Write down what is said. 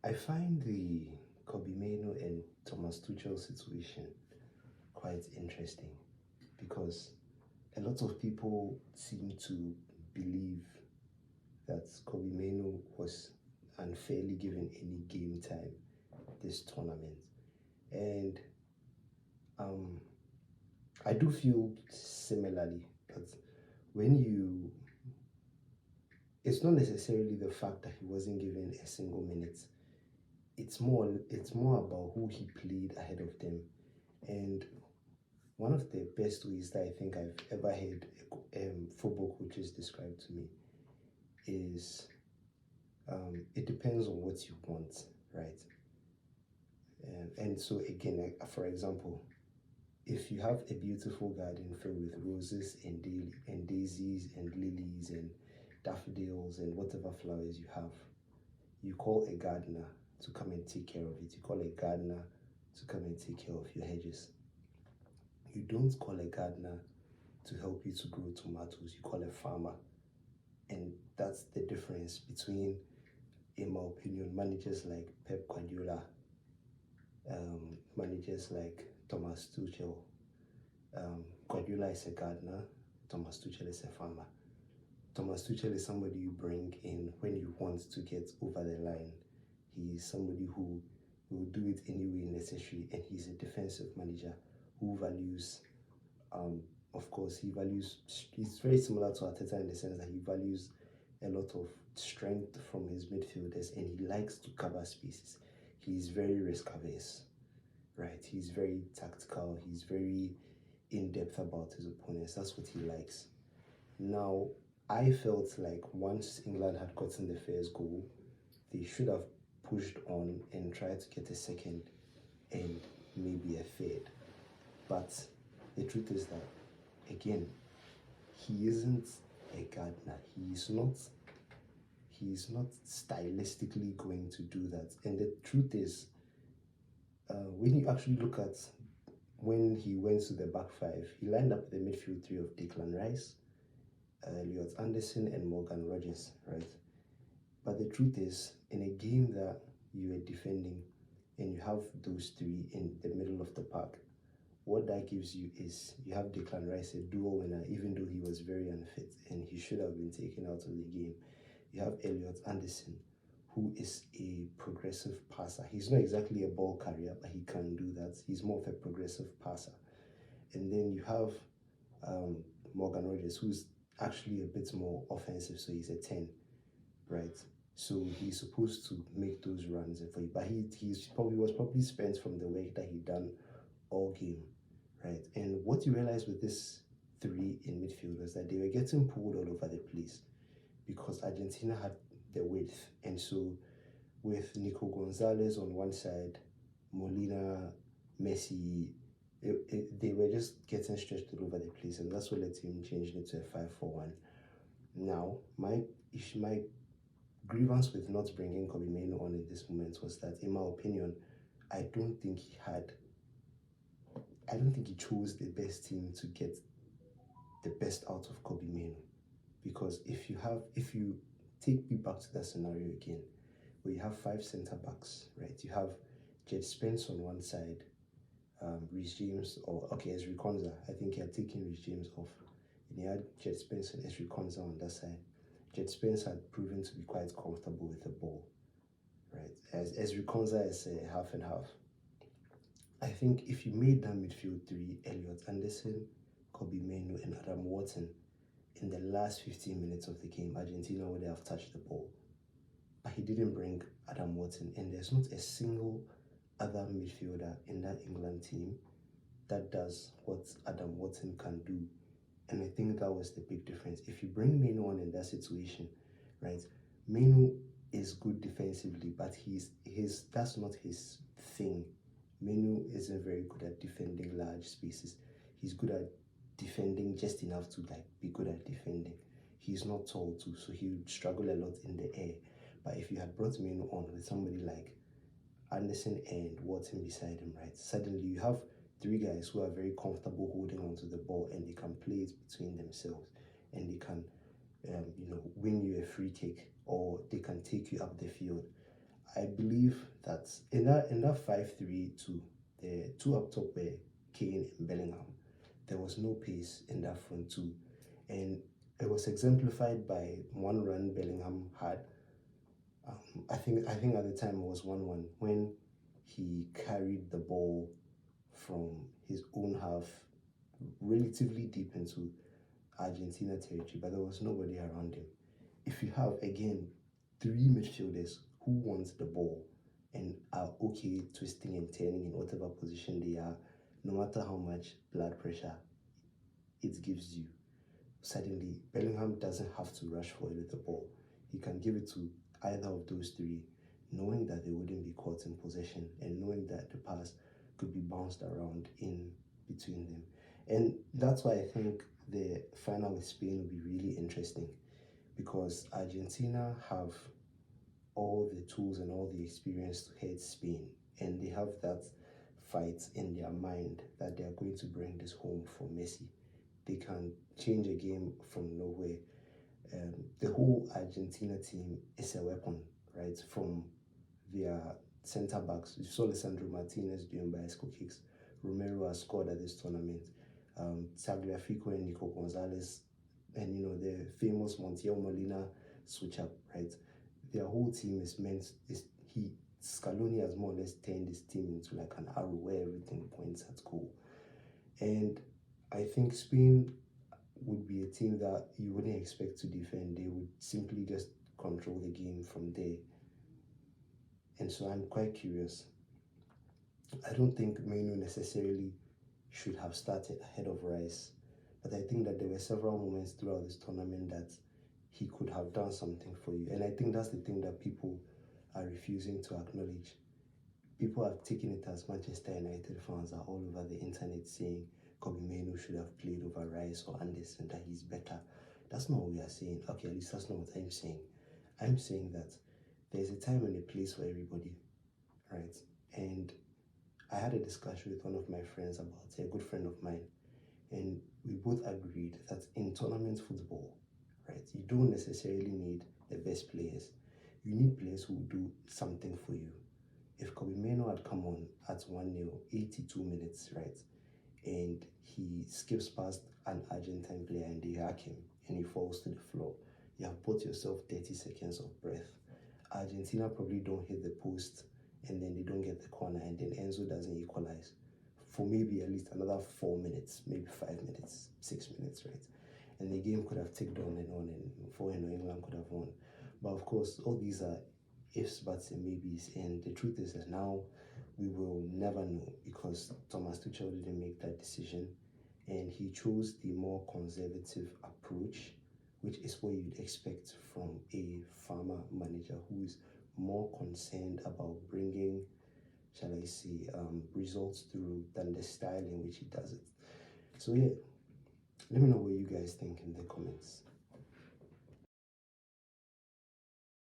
I find the Kobe Mainoo and Thomas Tuchel situation quite interesting because a lot of people seem to believe that Kobe Mainoo was unfairly given any game time this tournament. And um, I do feel similarly, but when you, it's not necessarily the fact that he wasn't given a single minute. It's more about who he played ahead of them. And one of the best ways that I think I've ever heard football coaches describe to me is it depends on what you want, right? And so again, like, for example, if you have a beautiful garden filled with roses and daisies and lilies and daffodils and whatever flowers you have, you call a gardener to come and take care of it. You call a gardener to come and take care of your hedges. You don't call a gardener to help you to grow tomatoes. You call a farmer. And that's the difference between, in my opinion, managers like Pep Guardiola, managers like Thomas Tuchel. Guardiola is a gardener, Thomas Tuchel is a farmer. Thomas Tuchel is somebody you bring in when you want to get over the line. He is somebody who will do it any way necessary, and he's a defensive manager who values, of course, he's very similar to Arteta in the sense that he values a lot of strength from his midfielders and he likes to cover spaces. He's very risk averse, right? He's very tactical, he's very in depth about his opponents. That's what he likes. Now, I felt like once England had gotten the first goal, they should have pushed on and tried to get a second and maybe a third. But the truth is that, again, he isn't a gardener. He is not stylistically going to do that. And the truth is, when you actually look at when he went to the back five, he lined up the midfield three of Declan Rice, Elliot Anderson, and Morgan Rogers, right? But the truth is, in a game that you are defending and you have those three in the middle of the park, what that gives you is you have Declan Rice, a dual winner, even though he was very unfit and he should have been taken out of the game. You have Elliot Anderson, who is a progressive passer. He's not exactly a ball carrier, but he can do that. He's more of a progressive passer. And then you have Morgan Rogers, who's actually a bit more offensive, so he's a 10, right? So he's supposed to make those runs for you, but he was probably spent from the work that he done all game, right? And what you realize with this three in midfield was that they were getting pulled all over the place because Argentina had the width, and so with Nico Gonzalez on one side, Molina, Messi, they were just getting stretched all over the place, and that's what led to him changing it to a 5-4-1. Now, my grievance with not bringing Kobe Mainoo on in this moment was that, in my opinion, I don't think he chose the best team to get the best out of Kobe Mainoo. Because if you take me back to that scenario again, where you have five centre backs, right? You have Jed Spence on one side, Reece James, Ezri Konsa. I think he had taken Reece James off. And he had Jed Spence and Ezri Konsa on that side. Jed Spence had proven to be quite comfortable with the ball, right? As Ezri Konsa is a half and half. I think if you made that midfield three, Elliot Anderson, Kobe Mainoo, and Adam Wharton, in the last 15 minutes of the game, Argentina would have touched the ball. But he didn't bring Adam Wharton, and there's not a single other midfielder in that England team that does what Adam Wharton can do. And I think that was the big difference. If you bring Mainoo on in that situation, right, Mainoo is good defensively, but that's not his thing. Mainoo isn't very good at defending large spaces. He's good at defending just enough to be good at defending. He's not tall too, so he would struggle a lot in the air. But if you had brought Mainoo on with somebody like Anderson and Wharton beside him, right, suddenly you have three guys who are very comfortable holding onto the ball and they can play it between themselves and they can win you a free kick or they can take you up the field. I believe that in that 5-3-2, the two up top were Kane and Bellingham. There was no pace in that front two, and it was exemplified by one run Bellingham had. I think at the time it was 1-1 when he carried the ball from his own half relatively deep into Argentina territory, but there was nobody around him. If you have again three midfielders who want the ball and are okay twisting and turning in whatever position they are, no matter how much blood pressure it gives you, suddenly Bellingham doesn't have to rush for it with the ball. He can give it to either of those three, knowing that they wouldn't be caught in possession and knowing that the pass could be bounced around in between them. And that's why I think the final with Spain will be really interesting, because Argentina have all the tools and all the experience to head Spain, and they have that fight in their mind that they are going to bring this home for Messi. They can change a game from nowhere. The whole Argentina team is a weapon, right? From their centre backs. You saw Lisandro Martinez doing bicycle kicks. Romero has scored at this tournament. Tagliafico and Nico Gonzalez, and the famous Montiel Molina switch up, right? Their whole team is meant is he Scaloni has more or less turned his team into like an arrow where everything points at goal. And I think Spain would be a team that you wouldn't expect to defend. They would simply just control the game from there. And so I'm quite curious. I don't think Mainoo necessarily should have started ahead of Rice, but I think that there were several moments throughout this tournament that he could have done something for you. And I think that's the thing that people are refusing to acknowledge. People have taken it as Manchester United fans are all over the internet saying Kobe Mainoo should have played over Rice or Anderson, that he's better. That's not what we are saying. Okay, at least that's not what I'm saying. I'm saying that there's a time and a place for everybody, right? And I had a discussion with one of my friends about a good friend of mine, and we both agreed that in tournament football, right, you don't necessarily need the best players. You need players who do something for you. If Kobe Mainoo had come on at 1-0, 82 minutes, right, and he skips past an Argentine player and they hack him and he falls to the floor, you have bought yourself 30 seconds of breath. Argentina probably don't hit the post and then they don't get the corner and then Enzo doesn't equalize for maybe at least another 4 minutes, maybe 5 minutes, 6 minutes, right? And the game could have ticked on and for England could have won. But of course, all these are ifs, buts, and maybes. And the truth is that now we will never know, because Thomas Tuchel didn't make that decision and he chose the more conservative approach, which is what you'd expect from a farmer manager who is more concerned about bringing, shall I say, results through than the style in which he does it. So yeah, let me know what you guys think in the comments.